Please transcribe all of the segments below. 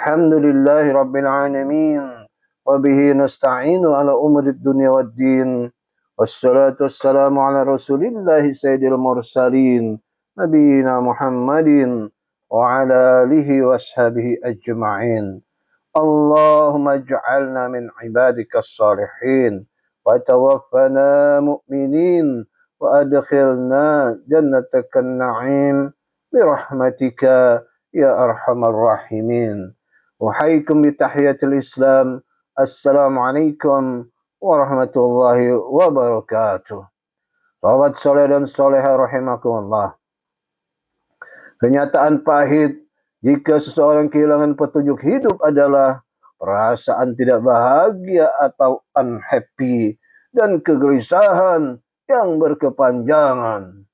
Alhamdulillahi Rabbil Alamin. Wabihi nasta'inu ala umri dunia wad din. Wassalatu wassalamu ala rasulillahi sayyidil mursalin. Nabiina Muhammadin wa ala alihi wa ashabihi ajma'in. Allahumma ij'alna min ibadika salihin. Wa tawaffana mu'minin. Wa adkhilna jannatakan na'im. Birahmatika ya arhamar rahimin. Uhayyikum bi tahiyatil Islam. Assalamualaikum warahmatullahi wabarakatuh. Sahabat soleh dan soleha rahimakumullah. Kenyataan pahit jika seseorang kehilangan petunjuk hidup adalah perasaan tidak bahagia atau unhappy dan kegelisahan yang berkepanjangan.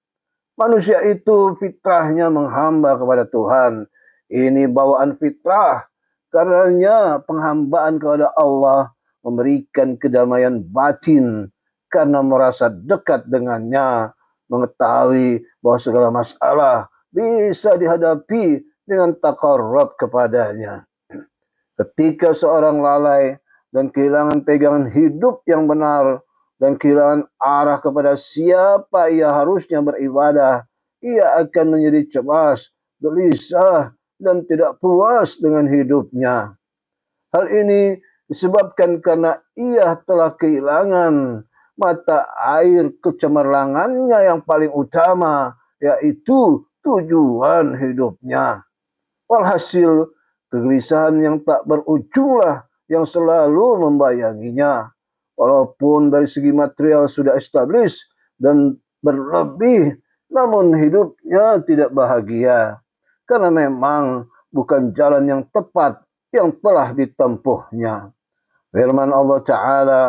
Manusia itu fitrahnya menghamba kepada Tuhan. Ini bawaan fitrah. Karenanya penghambaan kepada Allah memberikan kedamaian batin karena merasa dekat dengannya, mengetahui bahwa segala masalah bisa dihadapi dengan takarrub kepadanya. Ketika seorang lalai dan kehilangan pegangan hidup yang benar dan kehilangan arah kepada siapa ia harusnya beribadah, ia akan menjadi cemas, gelisah, dan tidak puas dengan hidupnya. Hal ini disebabkan karena ia telah kehilangan mata air kecemerlangannya yang paling utama, yaitu tujuan hidupnya. Walhasil, kegelisahan yang tak berujunglah yang selalu membayanginya. Walaupun dari segi material sudah established dan berlebih, namun hidupnya tidak bahagia. Karena memang bukan jalan yang tepat yang telah ditempuhnya. Firman Allah Ta'ala,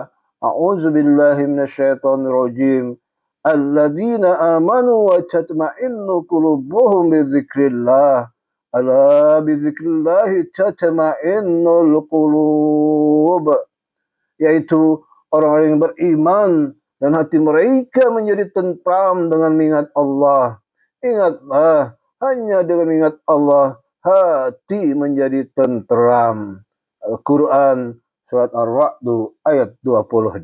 A'udzu billahi minasyaitonir rajim. Alladzina amanu wa tatma'innu qulubuhum bidzikrillah. Ala bidzikrillahi tatma'innul qulub. Yaitu orang-orang yang beriman dan hati mereka menjadi tentram dengan mengingat Allah. Ingatlah, hanya dengan mengingat Allah hati menjadi tentram. Al-Quran surat Ar-Ra'd ayat 28.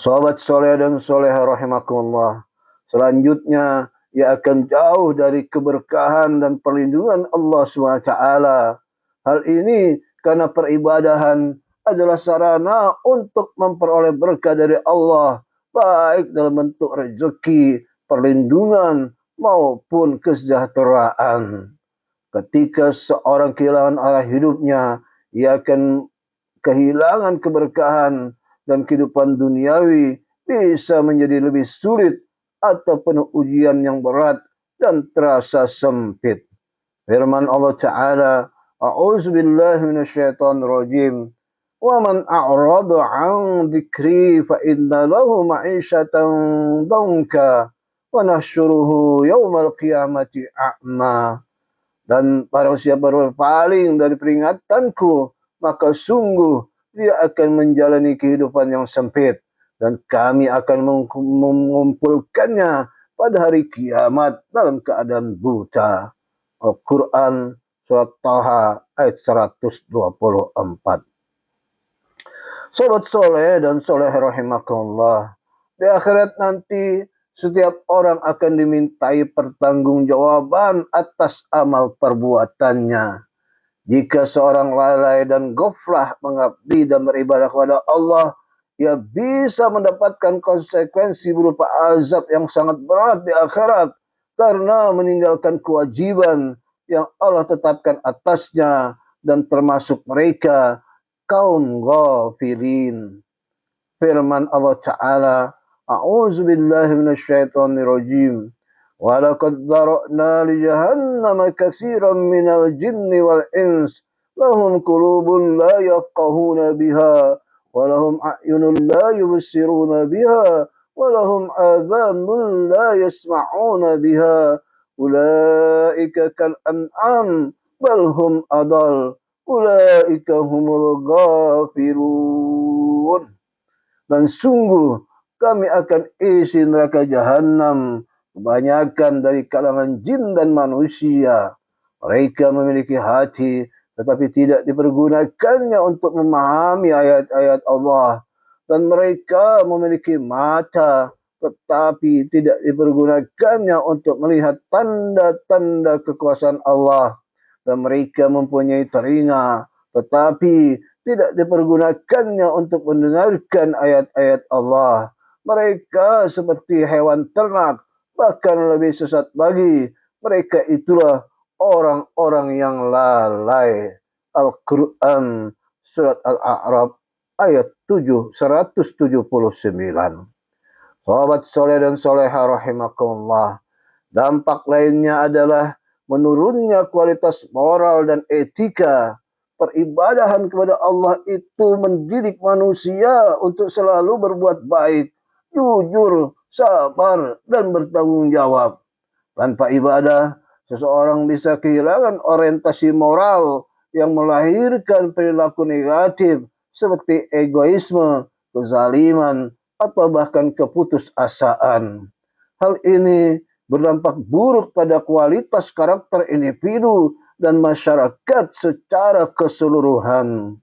Sahabat soleh dan soleha rahimakumullah. Selanjutnya ia akan jauh dari keberkahan dan perlindungan Allah SWT. Hal ini karena peribadahan adalah sarana untuk memperoleh berkah dari Allah, baik dalam bentuk rezeki, perlindungan, maupun kesejahteraan. Ketika seorang kehilangan arah hidupnya, ia akan kehilangan keberkahan dan kehidupan duniawi bisa menjadi lebih sulit atau penuh ujian yang berat dan terasa sempit. Firman Allah Ta'ala, A'udzu billahi minasyaitonir rajim. Wa man a'rada 'an dzikri fa inna lahu ma'isyatan dhanka wa nahsyuruhu yaumal qiyamati a'ma. Dan barang siapa berpaling dari peringatanku, maka sungguh dia akan menjalani kehidupan yang sempit, dan kami akan mengumpulkannya pada hari kiamat dalam keadaan buta. Al-Quran surat Taha ayat 124. Sahabat soleh dan soleh rahimakumullah, di akhirat nanti setiap orang akan dimintai pertanggungjawaban atas amal perbuatannya. Jika seorang lalai dan ghaflah mengabdi dan beribadah kepada Allah, ia bisa mendapatkan konsekuensi berupa azab yang sangat berat di akhirat karena meninggalkan kewajiban yang Allah tetapkan atasnya, dan termasuk mereka kaum ghafilin. Firman Allah Ta'ala, A'udzu billahi minasyaitonir rajim. Wa laqad dzara'na li jahannama katsiran minal jinni wal ins lahum qulubun la yafqahuna biha wa lahum a'yunun la yubsiruna biha wa lahum adhanun la yasma'una biha ulaika kal an'am bal hum adall ulaika humul ghafilun. Dan sungguh kami akan isi neraka jahanam kebanyakan dari kalangan jin dan manusia. Mereka memiliki hati, tetapi tidak dipergunakannya untuk memahami ayat-ayat Allah. Dan mereka memiliki mata, tetapi tidak dipergunakannya untuk melihat tanda-tanda kekuasaan Allah. Dan mereka mempunyai telinga, tetapi tidak dipergunakannya untuk mendengarkan ayat-ayat Allah. Mereka seperti hewan ternak, bahkan lebih sesat lagi. Mereka itulah orang-orang yang lalai. Al-Quran Surat Al-A'raf ayat 179. Sahabat soleh dan soleha rahimakumullah. Dampak lainnya adalah menurunnya kualitas moral dan etika. Peribadahan kepada Allah itu mendidik manusia untuk selalu berbuat baik, jujur, sabar, dan bertanggung jawab. Tanpa ibadah, seseorang bisa kehilangan orientasi moral yang melahirkan perilaku negatif seperti egoisme, kezaliman, atau bahkan keputusasaan. Hal ini berdampak buruk pada kualitas karakter individu dan masyarakat secara keseluruhan.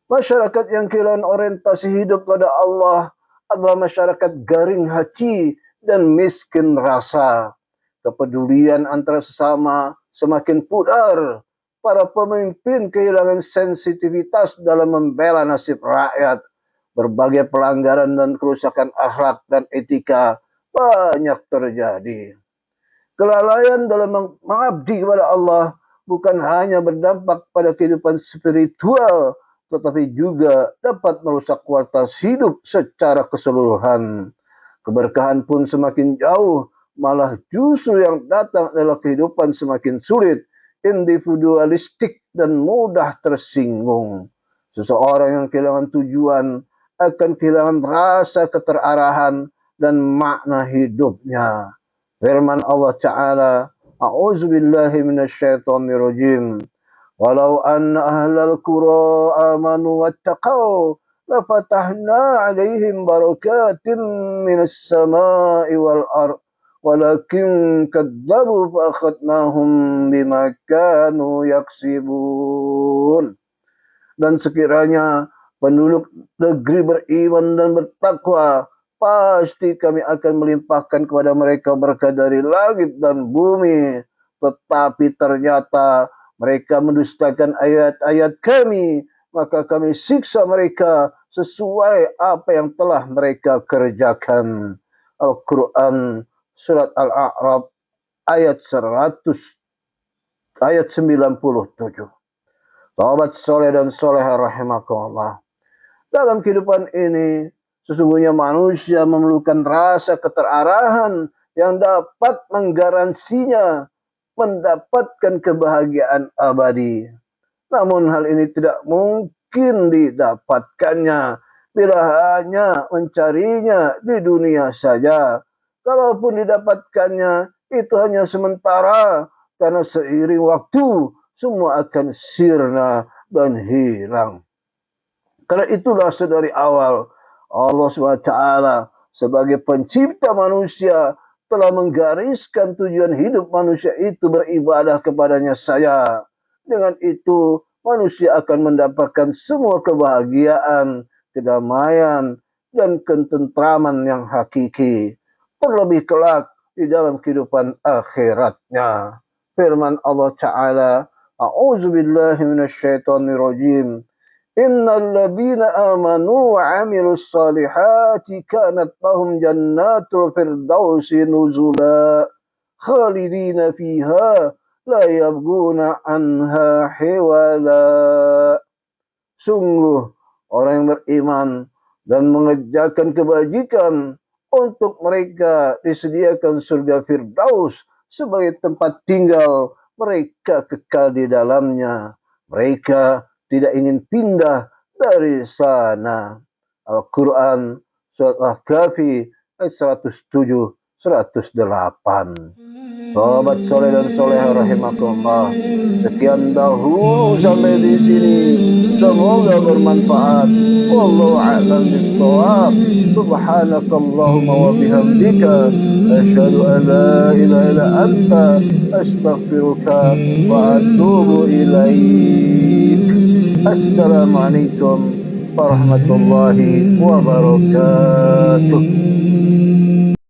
Masyarakat yang kehilangan orientasi hidup pada Allah adalah masyarakat garing hati dan miskin rasa. Kepedulian antara sesama semakin pudar. Para pemimpin kehilangan sensitivitas dalam membela nasib rakyat. Berbagai pelanggaran dan kerusakan akhlak dan etika banyak terjadi. Kelalaian dalam mengabdi kepada Allah bukan hanya berdampak pada kehidupan spiritual, tetapi juga dapat merusak kualitas hidup secara keseluruhan. Keberkahan pun semakin jauh, malah justru yang datang adalah kehidupan semakin sulit, individualistik, dan mudah tersinggung. Seseorang yang kehilangan tujuan akan kehilangan rasa keterarahan dan makna hidupnya. Firman Allah Ta'ala, A'udzu billahi minasyaitonir rajim. Walau anna ahlal qura amanu wattaqau lafatahna 'alaihim barakatin minas sama'i wal ardh walakin kadzabu fa akhadnahum bima kanu yaksibun. Dan sekiranya penduduk negeri beriman dan bertakwa, pasti kami akan melimpahkan kepada mereka berkah dari langit dan bumi. Tetapi ternyata mereka mendustakan ayat-ayat kami, maka kami siksa mereka sesuai apa yang telah mereka kerjakan. Al-Quran Surat Al-A'raf ayat 97. Sahabat soleh dan soleha rahimakumullah. Dalam kehidupan ini, sesungguhnya manusia memerlukan rasa keterarahan yang dapat menggaransinya mendapatkan kebahagiaan abadi. Namun hal ini tidak mungkin didapatkannya bila hanya mencarinya di dunia saja. Kalaupun didapatkannya, itu hanya sementara, karena seiring waktu semua akan sirna dan hilang. Karena itulah sedari awal Allah SWT sebagai pencipta manusia telah menggariskan tujuan hidup manusia itu beribadah kepadanya saja. Dengan itu manusia akan mendapatkan semua kebahagiaan, kedamaian, dan ketentraman yang hakiki. Terlebih kelak di dalam kehidupan akhiratnya. Firman Allah Ta'ala, A'udzu billahi minasyaitonir rajim. Innal ladzina amanu wa 'amilus solihati kanat lahum jannatul firdausi nuzula khalidina fiha la yabghuna anha hiwala. Sungguh orang yang beriman dan mengerjakan kebajikan, untuk mereka disediakan surga Firdaus sebagai tempat tinggal, mereka kekal di dalamnya. Mereka tidak ingin pindah dari sana. Al-Quran Surat Al-Kahfi ayat 107, 108. Sahabat soleh dan soleha rahimakumullah. Sekian dahulu sampai di sini. Semoga bermanfaat. Wallahu a'lam bissawab. Subhanakallahumma wa bihamdika asyhadu an la ilaha illa anta astaghfiruka wa atubu ilaik. Assalamualaikum warahmatullahi wabarakatuh.